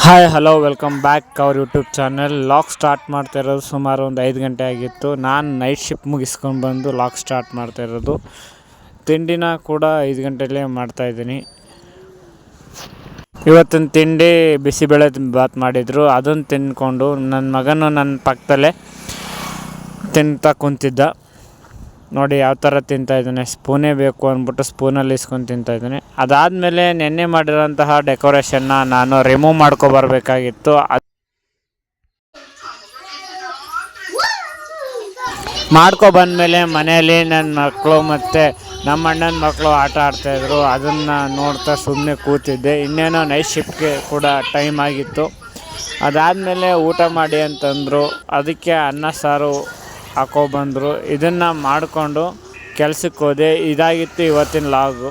Hi hello welcome back our YouTube channel. Log start ಮಾಡ್ತಾ ಇರೋದು ಸುಮಾರು ಒಂದು 5 ಗಂಟೆ ಆಗಿತ್ತು. ನಾನು ನೈಟ್ ಶಿಫ್ಟ್ ಮುಗಿಸ್ಕೊಂಡು ಬಂದು ಲಾಗ್ ಸ್ಟಾರ್ಟ್ ಮಾಡ್ತಾ ಇರೋದು. ತಿಂಡಿನ ಕೂಡ 5 ಗಂಟೆಲೇ ಮಾಡ್ತಾಯಿದ್ದೀನಿ. ಇವತ್ತಿನ ತಿಂಡಿ ಬಿಸಿಬೇಳೆ ಬಾತ್ ಮಾಡಿದರು. ಅದನ್ನು ತಿಂದ್ಕೊಂಡು ನನ್ನ ಮಗನು ನನ್ನ ಪಕ್ಕದಲ್ಲೇ ತಿಂತಾ ಕುಂತಿದ್ದ. ನೋಡಿ ಯಾವ ಥರ ತಿಂತಾಯಿದ್ದಾನೆ. ಸ್ಪೂನೇ ಬೇಕು ಅಂದ್ಬಿಟ್ಟು ಸ್ಪೂನಲ್ಲಿ ಇಸ್ಕೊಂಡು ತಿಂತಾಯಿದ್ದಾನೆ. ಅದಾದಮೇಲೆ ನೆನ್ನೆ ಮಾಡಿರೋಂತಹ ಡೆಕೋರೇಷನ್ನ ನಾನು ರಿಮೂವ್ ಮಾಡ್ಕೊಬರ್ಬೇಕಾಗಿತ್ತು. ಮಾಡ್ಕೊಬಂದಮೇಲೆ ಮನೆಯಲ್ಲಿ ನನ್ನ ಮಕ್ಕಳು ಮತ್ತು ನಮ್ಮ ಅಣ್ಣನ ಮಕ್ಕಳು ಆಟ ಆಡ್ತಾಯಿದ್ರು. ಅದನ್ನು ನೋಡ್ತಾ ಸುಮ್ಮನೆ ಕೂತಿದ್ದೆ. ಇನ್ನೇನೋ ನೈಟ್ ಶಿಫ್ಟ್ಗೆ ಕೂಡ ಟೈಮ್ ಆಗಿತ್ತು. ಅದಾದಮೇಲೆ ಊಟ ಮಾಡಿ ಅಂತಂದರು. ಅದಕ್ಕೆ ಅನ್ನ ಸಾರು ಹಾಕೊಬಂದರು. ಇದನ್ನು ಮಾಡಿಕೊಂಡು ಕೆಲ್ಸಕ್ಕೆ ಹೋದೆ. ಇದಾಗಿತ್ತು ಇವತ್ತಿನ ಲಾಗು.